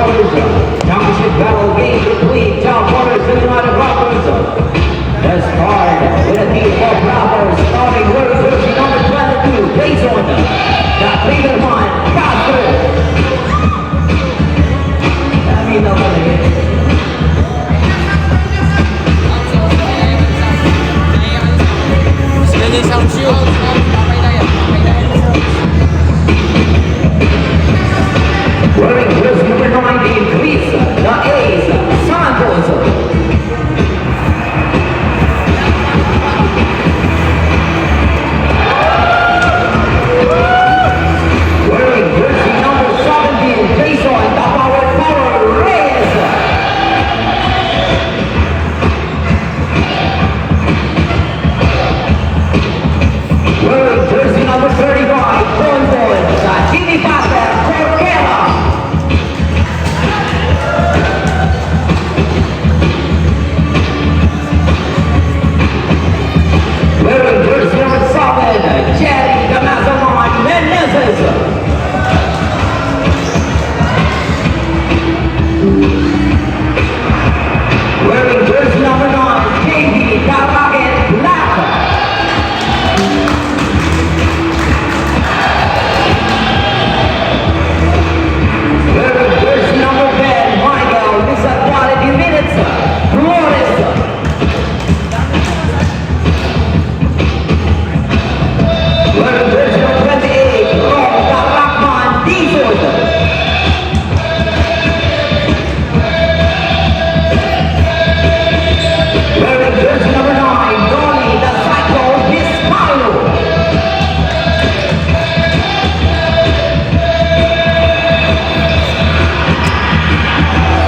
Waters. Championship battle game between John Waters and United Rockers. Let's start with a team of Bravos starting with jersey number 22, Jason. The Cleveland one, Castro. I mean, wearing jersey number 19, Chris, the Ace, Santos. Wearing jersey number 17, Jason, the Power Reyes. Wearing jersey number 35, Bonbon, Jimmy Passer, Corquera. Wearing jersey number 7, Jerry Damasamon Menezes. Wearing jersey number 9, JV Daragan Black. Wearing jersey number 10, Michael, Mr. Quality Minutes, Flores. Wearing jersey number 28, Ron Rahman Dizot. Wearing jersey number 9, Donnie the Psycho Vizcaino.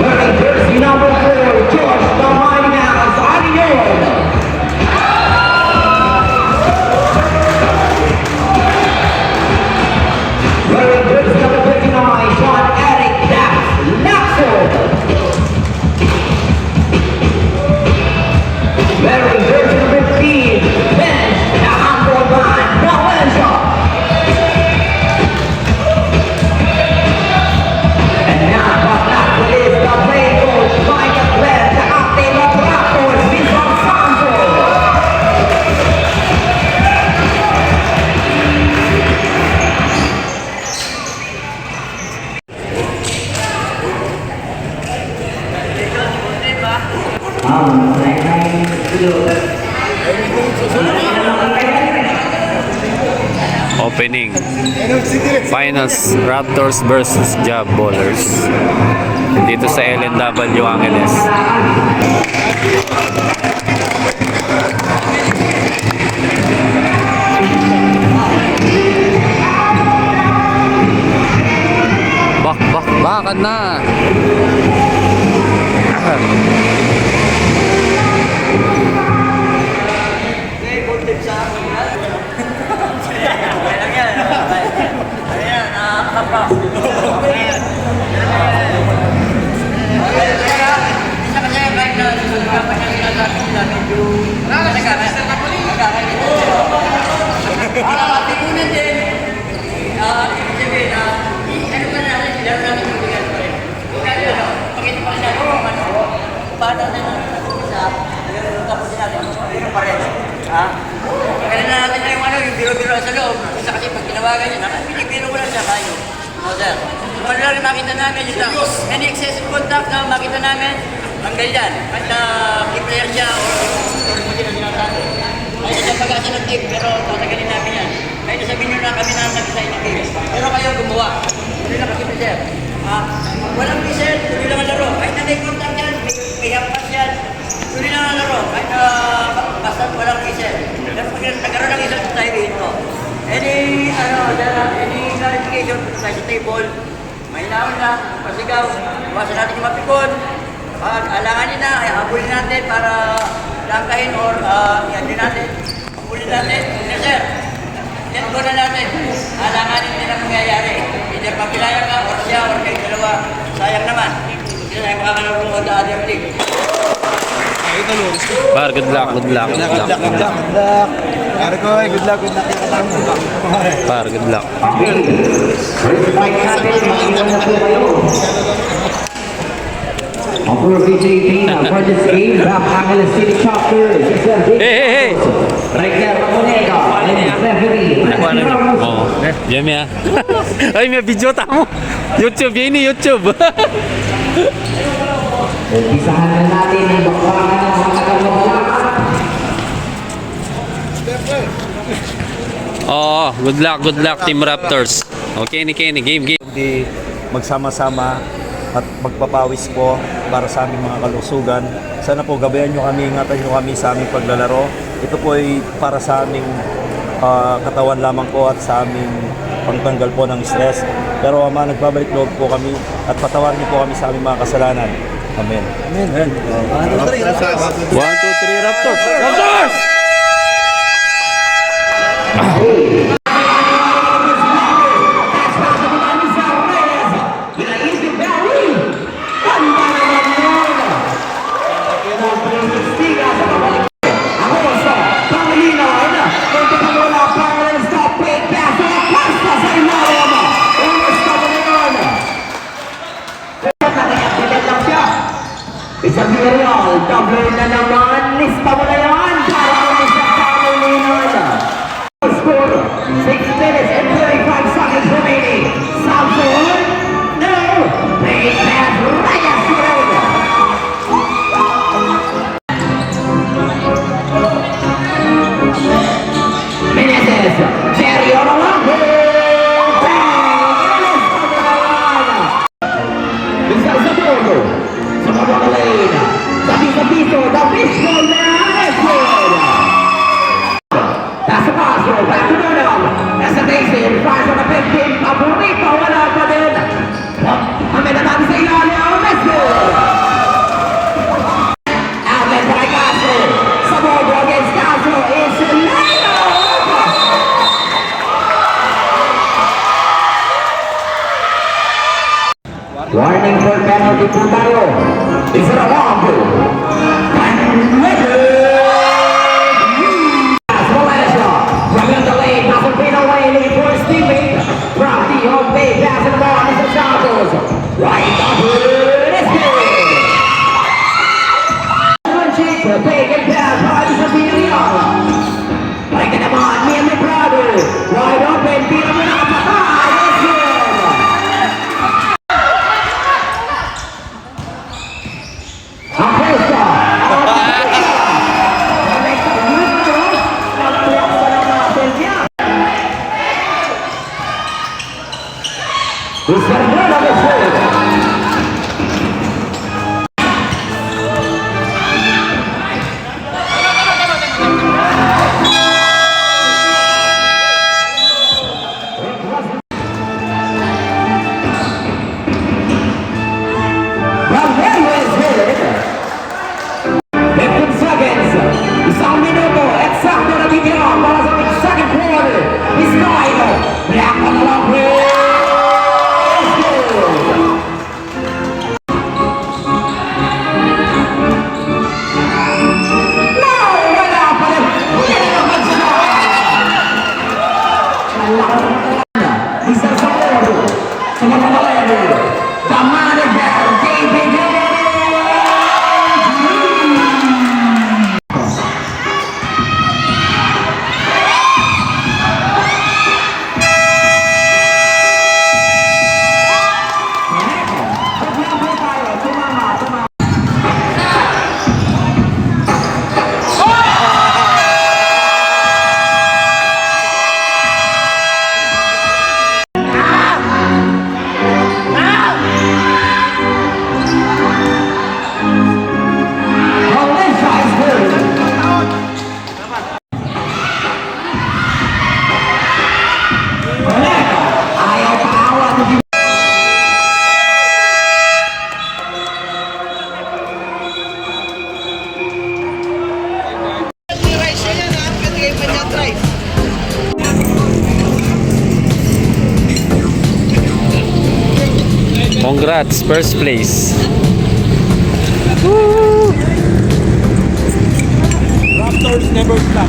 Wearing jersey number 4, George the Mighty Mouse Arion. Wearing jersey number 59, Sean Eric Dax Laxo. Wearing jersey number 15, Ben the Humble Man Valencia. And now, but that is the play coach by the player, the captain of Raptors, Mr. Santos. Opening Finals, Raptors versus Job Ballers dito sa LNW Angeles. Bakit na? Kailan na natin na yung ano, yung biro-biro sa loob. Isa kasi pag ginawagan niya, pinibiro ko lang siya tayo. No, sir. So, ano lang makita namin yun lang. Any excessive contact na makita namin, tanggal yan. At keep player siya o hindi na sinasabi. Ay, sa pag-asa ng tape, pero tatagalin namin yan. Kahit sabihin nyo na kami na nag-design ng game. Pero kayo gumawa. Tuloy lang kasi sir. Walang reset, tuloy lang ang laro. Kahit na may contact yan, may hampas yan. Tuloy lang ang laro. Kahit basta walang reset. Pero pag nagkaroon ng isang tayo ito, any clarification sa table, may naon na, pasigaw, iwasan natin yung mapikon. Pag alanganin na, ay habulin natin para langkahin or yan din natin. Habulin natin. Yes, sir. Let go na natin. Alanganin din ang mangyayari. Either pagkilaya ka or siya or kayo dalawa. Sayang naman. Hindi na tayo makakalaro on the other team. Par, good luck, good luck, good luck. Good luck. Argoy, good luck. Par, good luck. Certified natin, mga iwan na po kayo. in this game from Angeles City Chapter. Hey! Rainier Ramonega and referee. Nakuha na mo. Oo. Jamie ah. Ay, may video tamo. YouTube, yan ini YouTube. Umpisahan na natin ang bakbakan ng mga taga-Mabalaka. Oh, good luck Team Raptors. Okay, Kenny, game. Hindi magsama-sama at magpapawis po para sa aming mga kalusugan. Sana po gabayan nyo kami, ingatan nyo kami sa aming paglalaro. Ito po ay para sa aming katawan lamang po at sa aming pangtanggal po ng stress. Pero Ama, nagbabalik loob po kami at patawarin niyo po kami sa aming mga kasalanan. Amen. Amen. 1, 2, 3, Raptors! Raptors! Isang viral, double na naman, lista mo na yan para umusap sa Carolina. Score, 6 minutes and 35 seconds remaining. Samson, no, big pass, Reyes Corona. Menezes, Jerry Orlando, bang, lista mo na yan. Bisa sa dulo. Sa mga lane, sabi sa piso, the pistol na Escort. Nasa paso, back to Donald. Nasa Mason, fires on the 15, paborito, wala pa din. Kami na natin sa ilalim, Escort. Outlet by Castro, sa bobo against Castro, is Leo. Warning for penalty po tayo. Is it a long ball? Valencia, running the lane, Masapino away, looking for his teammate. From the home bay, passing the ball, Mr. Santos. Right up, it is good. Punching, big and pass, right to Villarreal. Breaking them on, me and my brother. Wide open, beat him up, it's good. Who's gonna win on this one? Well, there was it. 15 seconds. Isang minuto. Eksakto na titira para sa second quarter. Vizcaino. Black on the long way. Congrats, first place. Raptors never stop.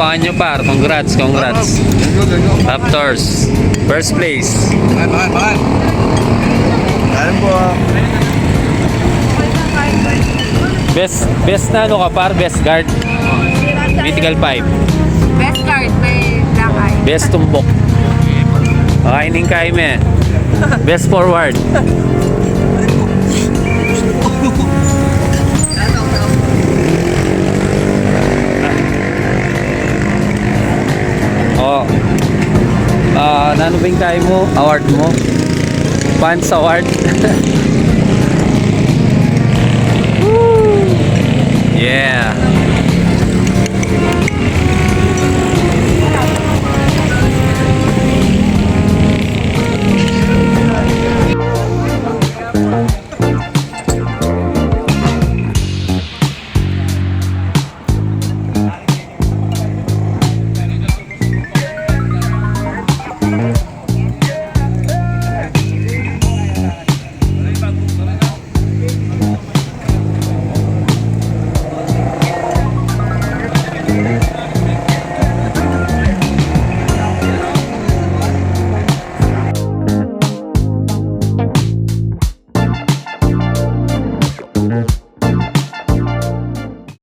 Abangan nyo par. Congrats. Raptors. First place. Alam po. Best na ano ka par? Best guard. Mythical 5. Best card, may black eye. Best tumbok. Kainin kaime. Best forward. Oh. Ano ba yung tayo mo? Award mo? Fans award? Woo! Yeah.